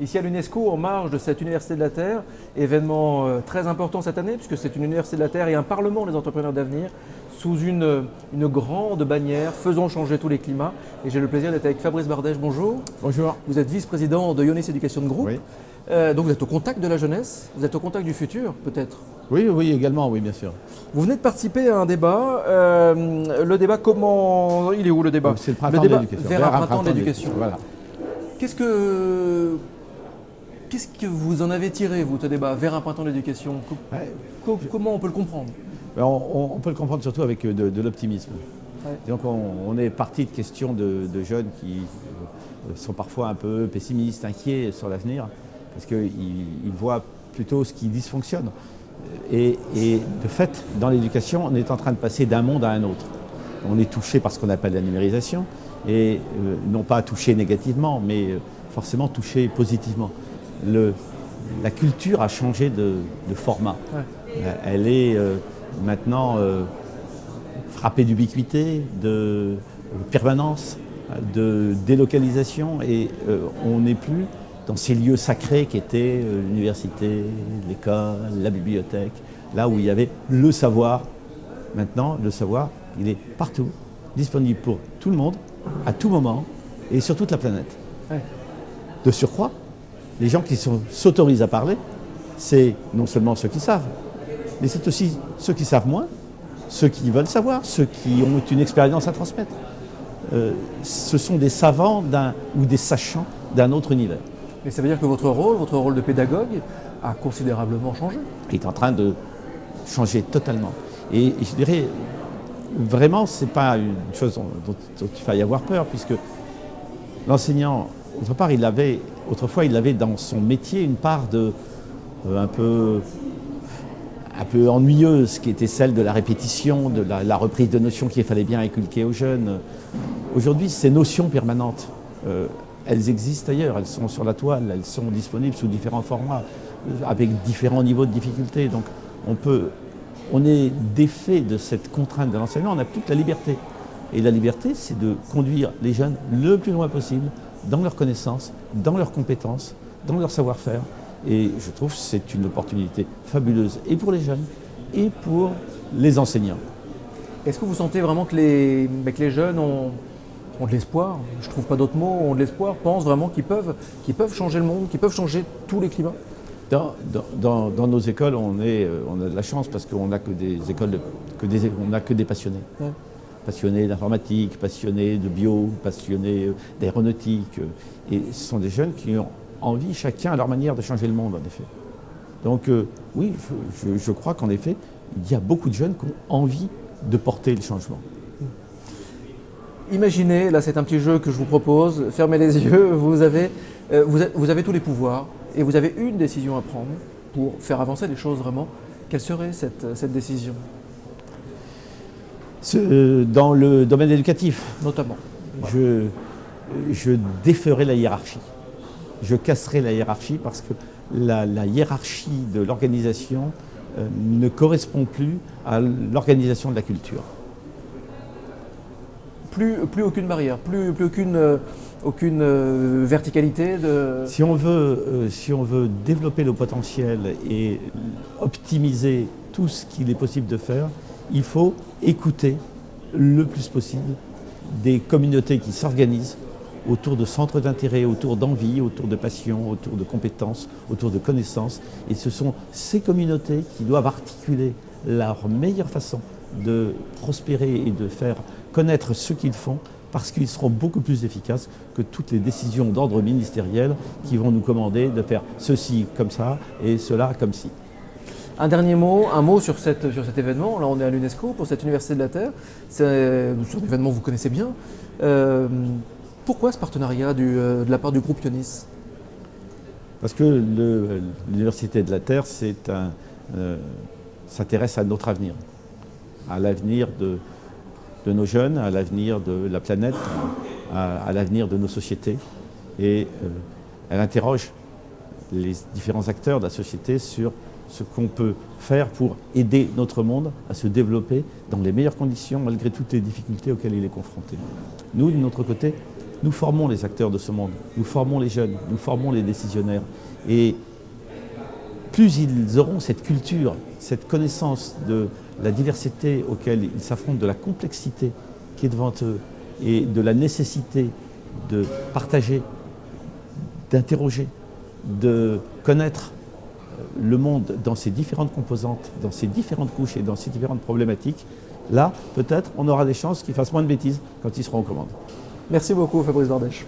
ici à l'UNESCO en marge de cette Université de la Terre, événement très important cette année puisque c'est une Université de la Terre et un Parlement des entrepreneurs d'avenir sous une grande bannière, faisons changer tous les climats. Et j'ai le plaisir d'être avec Fabrice Bardèche, bonjour. Bonjour. Vous êtes vice-président de Ionis Education Group. Oui. Donc vous êtes au contact de la jeunesse, vous êtes au contact du futur peut-être. Oui, oui, également, oui, bien sûr. Vous venez de participer à un débat. Le débat, comment. Il est où le débat? C'est le printemps de l'éducation. Vers un printemps de l'éducation. Voilà. Qu'est-ce que vous en avez tiré, vous, de ce débat, vers un printemps de l'éducation? Comment on peut le comprendre? On peut le comprendre surtout avec de l'optimisme. Ouais. Donc on est parti de questions de jeunes qui sont parfois un peu pessimistes, inquiets sur l'avenir, parce qu'ils voient plutôt ce qui dysfonctionne. Et de fait, dans l'éducation, on est en train de passer d'un monde à un autre. On est touché par ce qu'on appelle la numérisation, et non pas touché négativement, mais forcément touché positivement. La culture a changé de format. Ouais. Elle est maintenant frappée d'ubiquité, de permanence, de délocalisation, et on n'est plus dans ces lieux sacrés qui étaient l'université, l'école, la bibliothèque, là où il y avait le savoir. Maintenant, le savoir, il est partout, disponible pour tout le monde, à tout moment, et sur toute la planète. Ouais. De surcroît, les gens qui s'autorisent à parler, c'est non seulement ceux qui savent, mais c'est aussi ceux qui savent moins, ceux qui veulent savoir, ceux qui ont une expérience à transmettre. Ce sont des savants ou des sachants d'un autre univers. Mais ça veut dire que votre rôle de pédagogue, a considérablement changé. Il est en train de changer totalement. Et je dirais, vraiment, ce n'est pas une chose dont il faille avoir peur, puisque l'enseignant, autrefois, il avait dans son métier une part un peu ennuyeuse, qui était celle de la répétition, de la reprise de notions qu'il fallait bien inculquer aux jeunes. Aujourd'hui, ces notions permanentes, elles existent ailleurs, elles sont sur la toile, elles sont disponibles sous différents formats, avec différents niveaux de difficulté. Donc on est défait de cette contrainte de l'enseignement, on a toute la liberté. Et la liberté, c'est de conduire les jeunes le plus loin possible dans leurs connaissances, dans leurs compétences, dans leur savoir-faire. Et je trouve que c'est une opportunité fabuleuse, et pour les jeunes, et pour les enseignants. Est-ce que vous sentez vraiment que les jeunes ont de l'espoir, je ne trouve pas d'autres mots, ont de l'espoir, pensent vraiment qu'ils peuvent changer le monde, qu'ils peuvent changer tous les climats? Dans nos écoles, on a de la chance parce qu'on n'a que des écoles, on n'a que des passionnés. Ouais. Passionnés d'informatique, passionnés de bio, passionnés d'aéronautique. Et ce sont des jeunes qui ont envie, chacun à leur manière, de changer le monde, en effet. Donc oui, je crois qu'en effet, il y a beaucoup de jeunes qui ont envie de porter le changement. Imaginez, là c'est un petit jeu que je vous propose, fermez les yeux, vous avez tous les pouvoirs et vous avez une décision à prendre pour faire avancer les choses vraiment. Quelle serait cette décision? Dans le domaine éducatif, notamment. Je déferai la hiérarchie. Je casserai la hiérarchie parce que la hiérarchie de l'organisation ne correspond plus à l'organisation de la culture. Plus aucune barrière, plus aucune verticalité de... Si on veut développer le potentiel et optimiser tout ce qu'il est possible de faire, il faut écouter le plus possible des communautés qui s'organisent autour de centres d'intérêt, autour d'envie, autour de passion, autour de compétences, autour de connaissances. Et ce sont ces communautés qui doivent articuler leur meilleure façon de prospérer et de faire connaître ce qu'ils font, parce qu'ils seront beaucoup plus efficaces que toutes les décisions d'ordre ministériel qui vont nous commander de faire ceci comme ça et cela comme ci. Un dernier mot, sur cet événement. Là, on est à l'UNESCO pour cette Université de la Terre. C'est un événement que vous connaissez bien. Pourquoi ce partenariat de la part du groupe Ionis? Parce que l'Université de la Terre s'intéresse à notre avenir, à l'avenir de nos jeunes, à l'avenir de la planète, à l'avenir de nos sociétés. Et elle interroge les différents acteurs de la société sur ce qu'on peut faire pour aider notre monde à se développer dans les meilleures conditions, malgré toutes les difficultés auxquelles il est confronté. Nous, de notre côté, Nous formons les acteurs de ce monde, nous formons les jeunes, nous formons les décisionnaires. Et plus ils auront cette culture, cette connaissance de la diversité auquel ils s'affrontent, de la complexité qui est devant eux et de la nécessité de partager, d'interroger, de connaître le monde dans ses différentes composantes, dans ses différentes couches et dans ses différentes problématiques, là, peut-être, on aura des chances qu'ils fassent moins de bêtises quand ils seront aux commandes. Merci beaucoup, Fabrice Bardèche.